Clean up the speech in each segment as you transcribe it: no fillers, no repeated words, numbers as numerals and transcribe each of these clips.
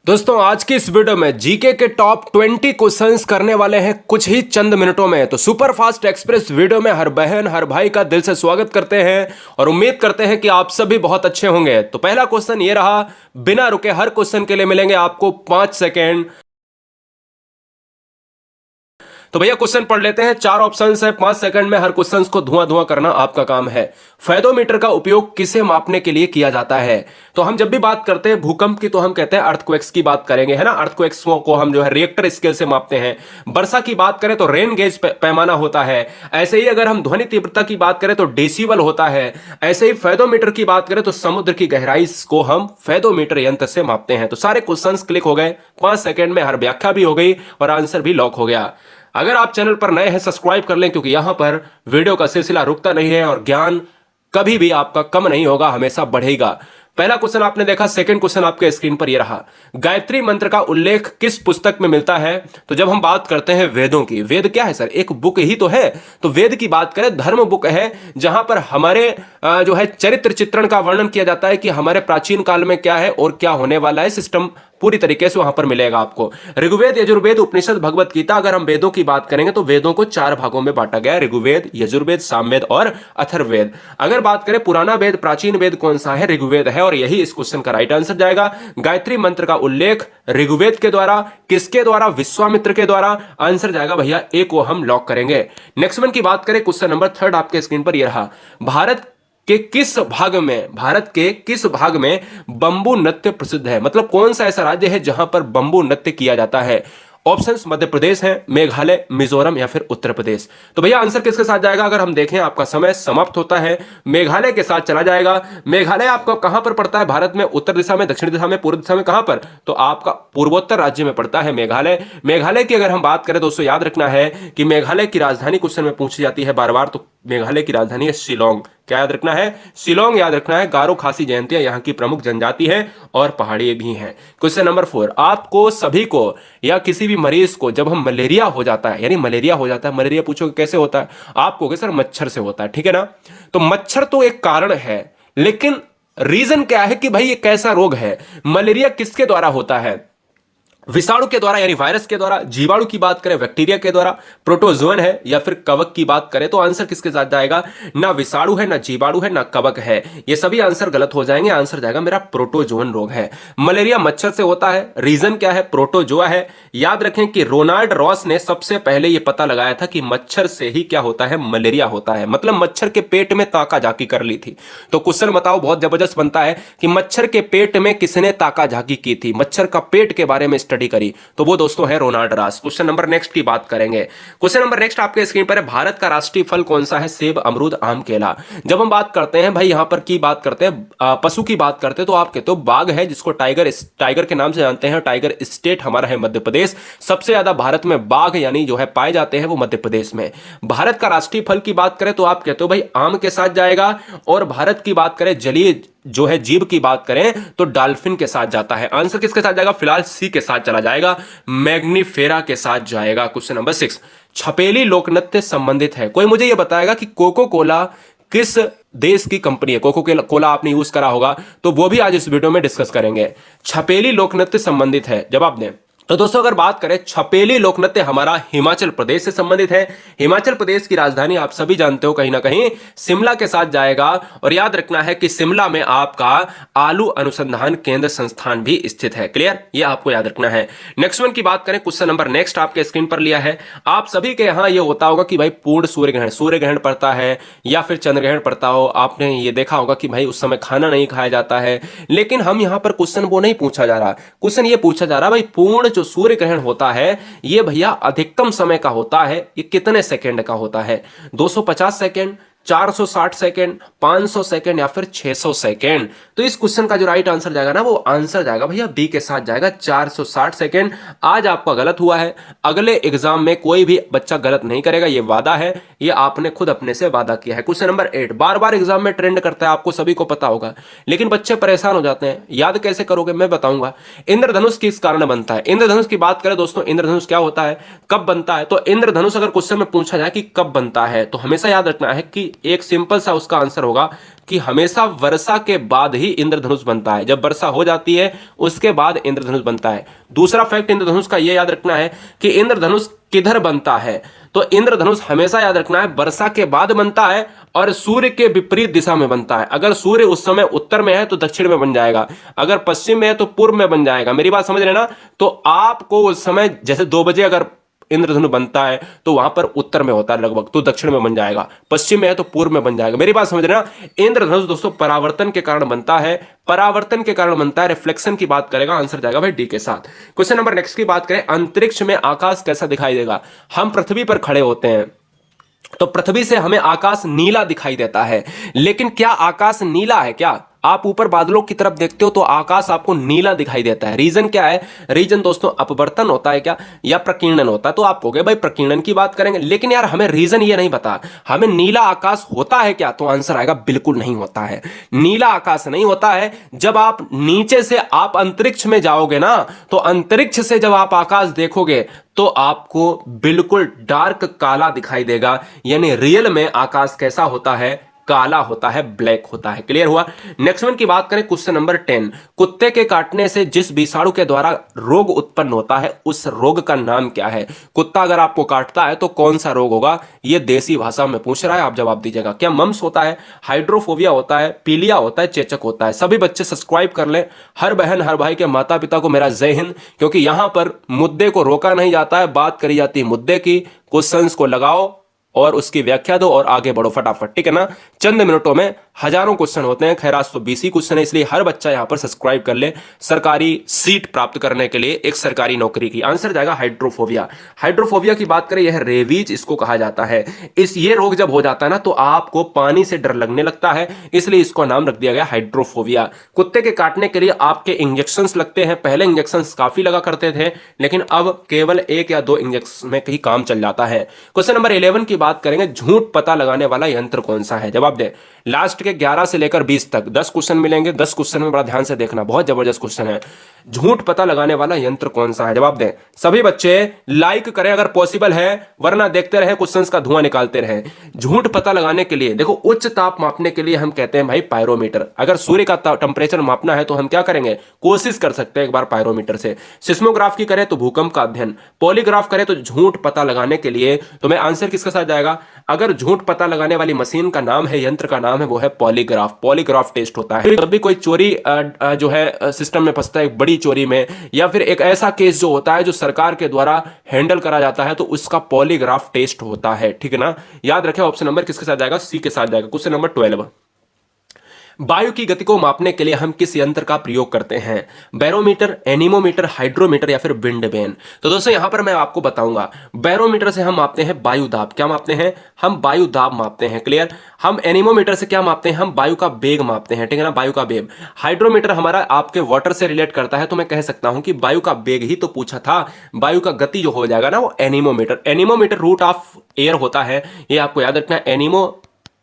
दोस्तों आज की इस वीडियो में जीके के टॉप 20 क्वेश्चंस करने वाले हैं कुछ ही चंद मिनटों में। तो सुपर फास्ट एक्सप्रेस वीडियो में हर बहन हर भाई का दिल से स्वागत करते हैं और उम्मीद करते हैं कि आप सभी बहुत अच्छे होंगे। तो पहला क्वेश्चन ये रहा, बिना रुके हर क्वेश्चन के लिए मिलेंगे आपको 5 सेकेंड। तो भैया क्वेश्चन पढ़ लेते हैं। 4 ऑप्शंस है, 5 सेकंड में हर क्वेश्चन को धुआं धुआं करना आपका काम है। फेदोमीटर का उपयोग किसे मापने के लिए किया जाता है? तो हम जब भी बात करते हैं भूकंप की तो हम कहते हैं अर्थक्वेक्स की बात करेंगे, है ना। अर्थक्वेक्स को हम जो है रिएक्टर स्केल से मापते हैं। वर्षा की बात करें तो रेन गेज पैमाना होता है। ऐसे ही अगर हम ध्वनि तीव्रता की बात करें तो डेसिबल होता है। ऐसे ही फेदोमीटर की बात करें तो समुद्र की गहराई को हम फेदोमीटर यंत्र से मापते हैं। तो सारे क्वेश्चंस क्लिक हो गए, 5 सेकंड में हर व्याख्या भी हो गई और आंसर भी लॉक हो गया। अगर आप चैनल पर नए हैं सब्सक्राइब कर लें, क्योंकि यहां पर वीडियो का सिलसिला रुकता नहीं है और ज्ञान कभी भी आपका कम नहीं होगा, हमेशा बढ़ेगा। पहला क्वेश्चन आपने देखा। सेकंड क्वेश्चन आपके स्क्रीन पर यह रहा, गायत्री मंत्र का उल्लेख किस पुस्तक में मिलता है? तो जब हम बात करते हैं वेदों की, वेद क्या है सर? एक बुक ही तो है। तो वेद की बात करें, धर्म बुक है, जहां पर हमारे जो है चरित्र चित्रण का वर्णन किया जाता है कि हमारे प्राचीन काल में क्या है और क्या होने वाला है। सिस्टम पूरी तरीके से वहां पर मिलेगा आपको। ऋग्वेद, यजुर्वेद, उपनिषद, भगवत गीता। अगर हम वेदों की बात करेंगे तो वेदों को 4 भागों में बांटा गया है, ऋग्वेद, यजुर्वेद, सामवेद और अथर्ववेद। अगर बात करें पुराना वेद, प्राचीन वेद कौन सा है? ऋग्वेद है और यही इस क्वेश्चन का राइट आंसर जाएगा। गायत्री मंत्र का उल्लेख ऋग्वेद के द्वारा, किसके द्वारा? विश्वामित्र के द्वारा। आंसर जाएगा भैया ए को हम लॉक करेंगे। नेक्स्ट वन की बात करें, क्वेश्चन नंबर 3 आपके स्क्रीन पर यह रहा, भारत के किस भाग में बंबू नृत्य प्रसिद्ध है? मतलब कौन सा ऐसा राज्य है जहां पर बंबू नृत्य किया जाता है? ऑप्शंस मध्य प्रदेश है, मेघालय, मिजोरम या फिर उत्तर प्रदेश। तो भैया आंसर किसके साथ जाएगा? अगर हम देखें आपका समय समाप्त होता है, मेघालय के साथ चला जाएगा। मेघालय आपका कहां पर पड़ता है भारत में? उत्तर दिशा में, दक्षिण दिशा में, पूर्व दिशा में? कहां पर? तो आपका पूर्वोत्तर राज्य में पड़ता है मेघालय। मेघालय की अगर हम बात करें दोस्तों, याद रखना है कि मेघालय की राजधानी क्वेश्चन में पूछी जाती है बार बार। तो मेघालय की राजधानी है शिलोंग। क्या याद रखना है? शिलोंग याद रखना है। गारो खासी जयंतियां यहाँ की प्रमुख जनजाति है और पहाड़ी भी हैं। क्वेश्चन नंबर 4, आपको सभी को या किसी भी मरीज को जब हम मलेरिया हो जाता है, यानी मलेरिया हो जाता है, मलेरिया पूछोगे कैसे होता है? आप कहोगे सर मच्छर से होता है, ठीक है ना। तो मच्छर तो एक कारण है, लेकिन रीजन क्या है कि भाई ये कैसा रोग है? मलेरिया किसके द्वारा होता है? विषाणु के द्वारा यानी वायरस के द्वारा, जीवाणु की बात करें बैक्टीरिया के द्वारा, प्रोटोजोन है या फिर कवक की बात करें तो आंसर किसके साथ जाएगा? ना विषाणु है, ना जीवाणु है, ना कवक है। ये सभी आंसर गलत हो जाएंगे। आंसर जाएगा मेरा प्रोटोजोन रोग है। मलेरिया मच्छर से होता है, रीजन क्या है? प्रोटोजोआ है। याद रखें कि रोनाल्ड रॉस ने सबसे पहले यह पता लगाया था कि मच्छर से ही क्या होता है? मलेरिया होता है। मतलब मच्छर के पेट में ताका झाकी कर ली थी। तो क्वेश्चन बताओ, बहुत जबरदस्त बनता है कि मच्छर के पेट में किसने ताका झाकी की थी? मच्छर का पेट के बारे में स्टडी करी, तो वो दोस्तों है Ronald Ross. Question number next की बात करेंगे। क्वेश्चन नंबर नेक्स्ट आपके स्क्रीन पर है, भारत का राष्ट्रीय फल कौन सा है? सेब, अमरूद, आम, केला। जब हम बात करते हैं भाई यहां पर की बात करते हैं पशु की बात करते हैं तो आप कहते हो बाघ है, जिसको टाइगर के नाम से जानते हैं। टाइगर स्टेट हमारा है मध्य प्रदेश। सबसे ज्यादा भारत में बाघ यानी जो है पाए जाते हैं वो मध्य प्रदेश में। भारत का राष्ट्रीय फल की बात करें तो आप कहते हो भाई आम के साथ जाएगा। और भारत की बात करें जलीय जो है जीव की बात करें तो डॉल्फिन के साथ जाता है। आंसर किसके साथ जाएगा? फिलहाल सी के साथ चला जाएगा, मैग्नीफेरा के साथ जाएगा। क्वेश्चन नंबर 6, छपेली लोकनृत्य संबंधित है। कोई मुझे यह बताएगा कि कोको कोला किस देश की कंपनी है? कोको कोला आपने यूज करा होगा, तो वो भी आज इस वीडियो में डिस्कस करेंगे। छपेली लोकनृत्य संबंधित है, जवाब दें। तो दोस्तों अगर बात करें छपेली लोकनृत्य हमारा हिमाचल प्रदेश से संबंधित है। हिमाचल प्रदेश की राजधानी आप सभी जानते हो कहीं ना कहीं शिमला के साथ जाएगा। और याद रखना है कि शिमला में आपका आलू अनुसंधान केंद्र संस्थान भी स्थित है। क्लियर? ये आपको याद रखना है। नेक्स्ट वन की बात करें, क्वेश्चन नंबर नेक्स्ट आपके स्क्रीन पर लिया है। आप सभी के यहां ये होता होगा कि भाई पूर्ण सूर्य ग्रहण पड़ता है या फिर चंद्र ग्रहण पड़ता हो। आपने ये देखा होगा कि भाई उस समय खाना नहीं खाया जाता है। लेकिन हम यहां पर क्वेश्चन वो नहीं पूछा जा रहा। क्वेश्चन ये पूछा जा रहा भाई पूर्ण जो सूर्य ग्रहण होता है ये भैया अधिकतम समय का होता है, ये कितने सेकंड का होता है? 250 सेकंड, 460 सेकंड, 500 सेकंड या फिर 600 सेकंड? तो इस क्वेश्चन का जो राइट आंसर जाएगा ना वो आंसर जाएगा भैया बी के साथ जाएगा, 460 सेकंड। आज आपका गलत हुआ है, अगले एग्जाम में कोई भी बच्चा गलत नहीं करेगा, ये वादा है, ये आपने खुद अपने से वादा किया है। क्वेश्चन नंबर 8 बार बार एग्जाम में ट्रेंड करता है, आपको सभी को पता होगा, लेकिन बच्चे परेशान हो जाते हैं। याद कैसे करोगे मैं बताऊंगा। इंद्रधनुष किस कारण बनता है? इंद्रधनुष की बात करें दोस्तों, इंद्रधनुष क्या होता है, कब बनता है? तो इंद्रधनुष अगर क्वेश्चन में पूछा जाए कि कब बनता है तो हमेशा याद रखना है कि एक सिंपल सा उसका आंसर होगा कि हमेशा वर्षा के बाद ही इंद्रधनुष बनता है। जब वर्षा हो जाती है उसके बाद इंद्रधनुष बनता है। दूसरा फैक्ट इंद्रधनुष का यह याद रखना है कि इंद्रधनुष किधर बनता है, तो इंद्रधनुष हमेशा याद रखना है वर्षा के बाद बनता है और सूर्य के विपरीत दिशा में बनता है। अगर सूर्य उस समय उत्तर में है तो दक्षिण में बन जाएगा, अगर पश्चिम में है तो पूर्व में बन जाएगा। मेरी बात समझ रहे ना? तो आपको उस समय जैसे 2 बजे अगर इंद्रधनु बनता है तो वहां पर उत्तर में होता है लगभग, तो दक्षिण में बन जाएगा, पश्चिम में है तो पूर्व में बन जाएगा। मेरी बात समझ रहे ना? इंद्रधनुष दोस्तों परावर्तन के कारण बनता है, परावर्तन के कारण बनता है, रिफ्लेक्शन की बात करेगा, आंसर जाएगा भाई डी के साथ। क्वेश्चन नंबर नेक्स्ट की बात करें, अंतरिक्ष में आकाश कैसा दिखाई देगा? हम पृथ्वी पर खड़े होते हैं तो पृथ्वी से हमें आकाश नीला दिखाई देता है, लेकिन क्या आकाश नीला है? क्या आप ऊपर बादलों की तरफ देखते हो तो आकाश आपको नीला दिखाई देता है? रीजन क्या है? रीजन दोस्तों अपवर्तन होता है क्या, या प्रकीर्णन होता है? तो आप कहोगे भाई प्रकीर्णन की बात करेंगे, लेकिन यार हमें रीजन ये नहीं पता, हमें नीला आकाश होता है क्या? तो आंसर आएगा बिल्कुल नहीं होता है। नीला आकाश नहीं होता है। जब आप नीचे से आप अंतरिक्ष में जाओगे ना, तो अंतरिक्ष से जब आप आकाश देखोगे तो आपको बिल्कुल डार्क काला दिखाई देगा, यानी रियल में आकाश कैसा होता है? काला होता है, ब्लैक होता है। क्लियर हुआ? नेक्स्ट वन की बात करें, क्वेश्चन नंबर 10, कुत्ते के काटने से जिस विषाणु के द्वारा रोग उत्पन्न होता है उस रोग का नाम क्या है? कुत्ता अगर आपको काटता है तो कौन सा रोग होगा? ये देसी भाषा में पूछ रहा है, आप जवाब दीजिएगा। क्या मम्स होता है, हाइड्रोफोबिया होता है, पीलिया होता है, चेचक होता है? सभी बच्चे सब्सक्राइब कर लें। हर बहन हर भाई के माता पिता को मेरा जय हिंद, क्योंकि यहां पर मुद्दे को रोका नहीं जाता है, बात करी जाती है मुद्दे की। क्वेश्चंस को लगाओ और उसकी व्याख्या दो और आगे बढ़ो फटाफट, ठीक है ना? चंद मिनटों में हजारों क्वेश्चन होते हैं। खैर आज तो 20 ही क्वेश्चन है, इसलिए हर बच्चा यहां पर सब्सक्राइब कर ले सरकारी सीट प्राप्त करने के लिए, एक सरकारी नौकरी की। आंसर जाएगा हाइड्रोफोबिया। हाइड्रोफोबिया की बात करें, यह रेबीज इसको कहा जाता है। ये रोग जब हो जाता है ना तो आपको पानी से डर लगने लगता है, इसलिए इसको नाम रख दिया गया हाइड्रोफोबिया। कुत्ते के काटने के लिए आपके इंजेक्शन लगते हैं। पहले इंजेक्शन काफी लगा करते थे, लेकिन अब केवल 1 या 2 इंजेक्शन में कहीं काम चल जाता है। क्वेश्चन नंबर 11 की बात करेंगे, झूठ पता लगाने वाला यंत्र कौन सा है? जवाब दे। लास्ट के 11 से लेकर 20 तक 10 क्वेश्चन मिलेंगे। 10 क्वेश्चन में बड़ा ध्यान से देखना, बहुत जबरदस्त क्वेश्चन है। झूठ पता लगाने वाला यंत्र कौन सा है? जवाब दें। सभी बच्चे लाइक करें अगर पॉसिबल है, वरना देखते रहे क्वेश्चंस का धुआं निकालते रहे। झूठ पता लगाने के लिए देखो, उच्च ताप मापने के लिए हम कहते हैं भाई पायरोमीटर। अगर सूर्य का टेम्परेचर मापना है तो हम क्या करेंगे? कोशिश कर सकते हैं एक बार पायरोमीटर से। सिस्मोग्राफ की करें तो भूकंप का अध्ययन, पॉलीग्राफ करें तो झूठ पता लगाने के लिए। तो मैं आंसर किसके साथ जाएगा? अगर झूठ पता लगाने वाली मशीन का नाम है, यंत्र का नाम है, वो है पॉलीग्राफ। पॉलीग्राफ टेस्ट होता है जब भी कोई चोरी जो है सिस्टम में फंसता है, बड़ी चोरी में, या फिर एक ऐसा केस जो होता है जो सरकार के द्वारा हैंडल करा जाता है, तो उसका पॉलीग्राफ टेस्ट होता है, ठीक है ना? याद रखें ऑप्शन नंबर किसके साथ जाएगा? सी के साथ जाएगा। क्वेश्चन नंबर 12, वायु की गति को मापने के लिए हम किस यंत्र का प्रयोग करते हैं? बैरोमीटर, एनीमोमीटर, हाइड्रोमीटर या फिर विंड वेन? तो दोस्तों यहां पर मैं आपको बताऊंगा। बैरोमीटर से हम मापते हैं वायु दाब। क्या मापते हैं? हम वायु दाब मापते हैं। क्लियर? हम एनीमोमीटर से क्या मापते हैं? हम वायु का वेग मापते हैं, ठीक है ना? वायु का वेग। हाइड्रोमीटर हमारा आपके वाटर से रिलेट करता है, तो मैं कह सकता हूं कि वायु का वेग ही तो पूछा था, वायु का गति जो हो जाएगा ना वो anemometer. Anemometer root of air होता है, ये आपको याद रखना है। Anemo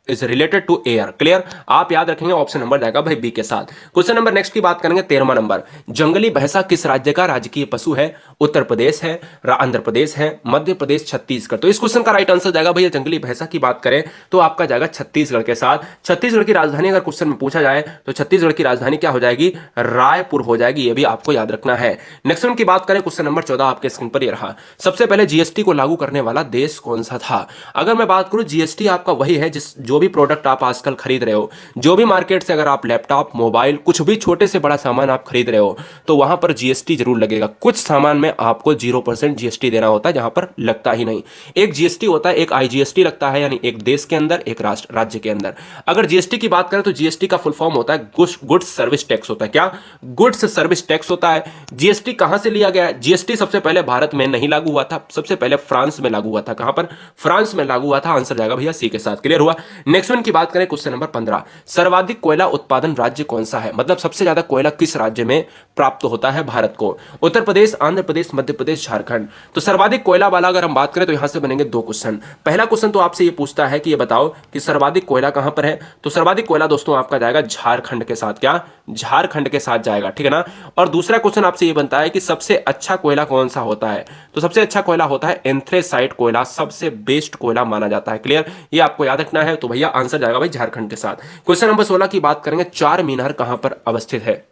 is related to air. Clear? आप याद रखेंगे, ऑप्शन नंबर जाएगा भाई बी के साथ। क्वेश्चन नंबर नेक्स्ट की बात करेंगे, 13वां नंबर, जंगली भैंसा किस राज्य का राजकीय पशु है? उत्तर प्रदेश है, आंध्र प्रदेश है, मध्य प्रदेश, छत्तीसगढ़? तो इस क्वेश्चन का राइट आंसर जाएगा भैया, जंगली भैंसा की बात करें तो आपका जाएगा छत्तीसगढ़ के साथ। छत्तीसगढ़ की राजधानी अगर क्वेश्चन में पूछा जाए तो छत्तीसगढ़ की राजधानी क्या हो जाएगी? रायपुर हो जाएगी, ये भी आपको याद रखना है। नेक्स्ट वन की बात करें, क्वेश्चन नंबर 14 आपके स्क्रीन पर ये रहा। सबसे पहले जीएसटी को लागू करने वाला देश कौन सा था? अगर मैं बात करूं, जीएसटी आपका वही है जो भी प्रोडक्ट आप आजकल खरीद रहे हो, जो भी मार्केट से अगर आप लैपटॉप, मोबाइल, कुछ भी छोटे से बड़ा सामान आप खरीद रहे हो तो वहां पर जीएसटी जरूर लगेगा। कुछ सामान में आपको 0% जीएसटी देना होता है, जहां पर लगता ही नहीं। एक जीएसटी होता है, एक आईजीएसटी लगता है, यानी एक देश के अंदर, एक राज्य के अंदर। अगर जीएसटी की बात करें तो जीएसटी का फुल फॉर्म होता है गुड्स सर्विस टैक्स होता है। क्या? गुड्स सर्विस टैक्स होता है। जीएसटी कहां से लिया गया है? जीएसटी सबसे पहले भारत में नहीं लागू हुआ था, सबसे पहले फ्रांस में लागू हुआ था। कहां पर? फ्रांस में लागू हुआ था। आंसर जाएगा भैया सी के साथ। क्लियर हुआ? नेक्स्ट वन की बात करें, क्वेश्चन नंबर 15, सर्वाधिक कोयला उत्पादन राज्य कौन सा है? मतलब सबसे ज्यादा कोयला किस राज्य में प्राप्त होता है भारत को? उत्तर प्रदेश, आंध्र प्रदेश, मध्य प्रदेश, झारखंड? तो सर्वाधिक कोयला वाला अगर हम बात करें तो यहां से बनेंगे 2 क्वेश्चन। पहला क्वेश्चन तो आपसे ये पूछता है कि ये बताओ कि सर्वाधिक कोयला कहां पर है? तो सर्वाधिक कोयला दोस्तों आपका जाएगा झारखंड के साथ। क्या? झारखंड के साथ जाएगा, ठीक है ना? और दूसरा क्वेश्चन आपसे ये बनता है कि सबसे अच्छा कोयला कौन सा होता है? तो सबसे अच्छा कोयला होता है एंथ्रेसाइट कोयला, सबसे बेस्ट कोयला माना जाता है। क्लियर? ये आपको याद रखना है। तो भैया आंसर जाएगा भाई झारखंड के साथ। क्वेश्चन नंबर 16 की बात करेंगे, चार मीनार कहां पर अवस्थित है?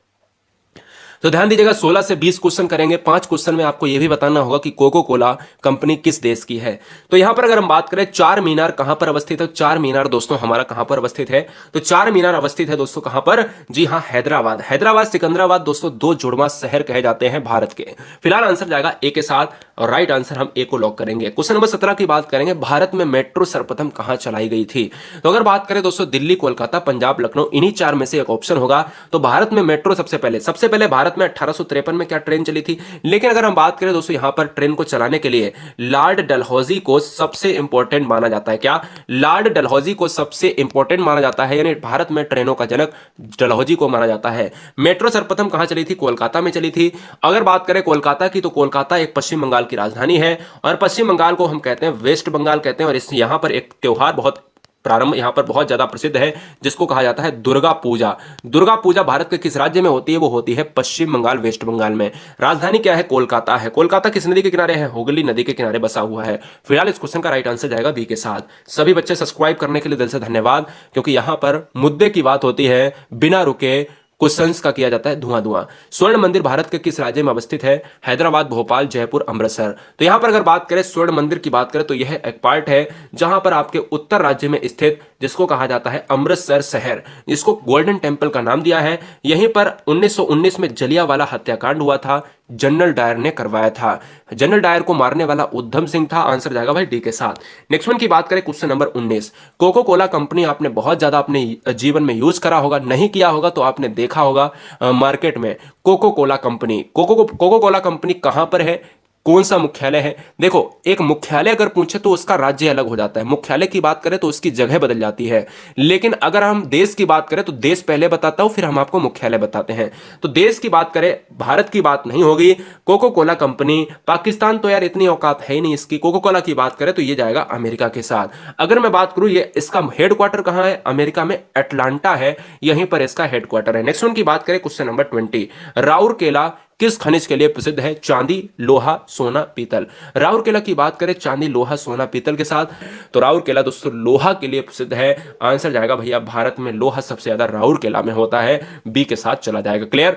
तो ध्यान दीजिएगा 16 से 20 क्वेश्चन करेंगे। 5 क्वेश्चन में आपको यह भी बताना होगा कि कोको कोला कंपनी किस देश की है। तो यहां पर अगर हम बात करें चार मीनार कहां पर अवस्थित है, चार मीनार दोस्तों हमारा कहां पर अवस्थित है? तो चार मीनार अवस्थित है दोस्तों कहां पर? जी हां, हैदराबाद। हैदराबाद सिकंदराबाद दोस्तों दो जुड़वा शहर कहे जाते हैं भारत के। फिलहाल आंसर जाएगा ए के साथ और राइट आंसर हम ए को लॉक करेंगे। क्वेश्चन नंबर 17 की बात करेंगे, भारत में मेट्रो सर्वप्रथम कहां चलाई गई थी? तो अगर बात करें दोस्तों दिल्ली, कोलकाता, पंजाब, लखनऊ, इन्हीं चार में से एक ऑप्शन होगा। तो भारत में मेट्रो सबसे पहले भारत में 1853 में क्या ट्रेन चली थी। लेकिन अगर हम बात करें दोस्तों यहां पर ट्रेन को चलाने के लिए लॉर्ड डलहौजी को सबसे इंपॉर्टेंट माना जाता है। क्या लॉर्ड डलहौजी को सबसे इंपॉर्टेंट माना जाता है, यानी भारत में ट्रेनों का जनक डलहौजी को माना जाता है। मेट्रो सर्वप्रथम कहां चली थी? कोलकाता में चली थी। अगर बात करें कोलकाता की, तो कोलकाता एक पश्चिम बंगाल की राजधानी है और पश्चिम बंगाल को हम कहते हैं वेस्ट बंगाल कहते हैं। और इस यहां पर एक त्योहार बहुत प्रारंभ यहां पर बहुत ज्यादा प्रसिद्ध है, जिसको कहा जाता है दुर्गा पूजा। दुर्गा पूजा भारत के किस राज्य में होती है? वो होती है पश्चिम बंगाल, वेस्ट बंगाल में। राजधानी क्या है? कोलकाता है। कोलकाता किस नदी के किनारे है? हुगली नदी के किनारे बसा हुआ है। फिलहाल इस क्वेश्चन का राइट आंसर जाएगा बी के साथ। सभी बच्चे सब्सक्राइब करने के लिए दिल से धन्यवाद, क्योंकि यहां पर मुद्दे की बात होती है, बिना रुके क्वेश्चंस का किया जाता है धुआं धुआं। स्वर्ण मंदिर भारत के किस राज्य में अवस्थित है? हैदराबाद, भोपाल, जयपुर, अमृतसर। तो यहां पर अगर बात करें स्वर्ण मंदिर की बात करें तो यह एक पार्ट है जहां पर आपके उत्तर राज्य में स्थित, जिसको कहा जाता है अमृतसर शहर, जिसको गोल्डन टेंपल का नाम दिया है। यहीं पर 1919 में जलियांवाला हत्याकांड हुआ था, जनरल डायर ने करवाया था। जनरल डायर को मारने वाला उधम सिंह था। आंसर जाएगा भाई डी के साथ। नेक्स्ट वन की बात करें, question number 19। Coca Cola company आपने बहुत ज्यादा अपने जीवन में यूज करा होगा, नहीं किया होगा तो आपने देखा होगा मार्केट में। Coca Cola company, Coca Cola company कहां पर है? कौन सा मुख्यालय है? देखो, एक मुख्यालय अगर पूछे तो उसका राज्य अलग हो जाता है, मुख्यालय की बात करें तो उसकी जगह बदल जाती है। लेकिन अगर हम देश की बात करें तो देश पहले बताता हूं, फिर हम आपको मुख्यालय बताते हैं। तो देश की बात करें, भारत की बात नहीं होगी। कोको कोला कंपनी, पाकिस्तान तो यार इतनी औकात है ही नहीं इसकी। कोको कोला की बात करें तो ये जाएगा अमेरिका के साथ। अगर मैं बात करूं ये इसका हेडक्वार्टर कहां है? अमेरिका में अटलांटा है, यहीं पर इसका हेडक्वार्टर है। नेक्स्ट वन की बात करें, क्वेश्चन नंबर 20। राउरकेला किस खनिज के लिए प्रसिद्ध है? चांदी, लोहा, सोना, पीतल। राउरकेला की बात करें चांदी, लोहा, सोना, पीतल के साथ, तो राउरकेला दोस्तों लोहा के लिए प्रसिद्ध है। आंसर जाएगा भैया भारत में लोहा सबसे ज्यादा राउरकेला में होता है, बी के साथ चला जाएगा। क्लियर?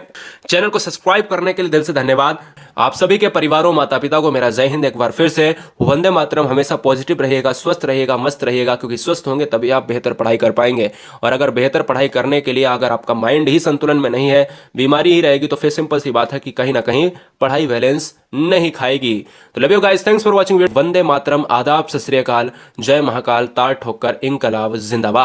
चैनल को सब्सक्राइब करने के लिए दिल से धन्यवाद। आप सभी के परिवारों, माता पिता को मेरा जय हिंद। एक बार फिर से वंदे मातरम। हमेशा पॉजिटिव रहिएगा, स्वस्थ रहिएगा, मस्त रहिएगा, क्योंकि स्वस्थ होंगे तभी आप बेहतर पढ़ाई कर पाएंगे। और अगर बेहतर पढ़ाई करने के लिए अगर आपका माइंड ही संतुलन में नहीं है, बीमारी ही रहेगी, तो फिर सिंपल सी बात है कि कहीं ना कहीं पढ़ाई बैलेंस नहीं खाएगी। तो love you guys, thanks for watching. वंदे मातरम, आदाब, सत श्री अकाल, जय महाकाल, तार ठोकर, इंकलाब जिंदाबाद।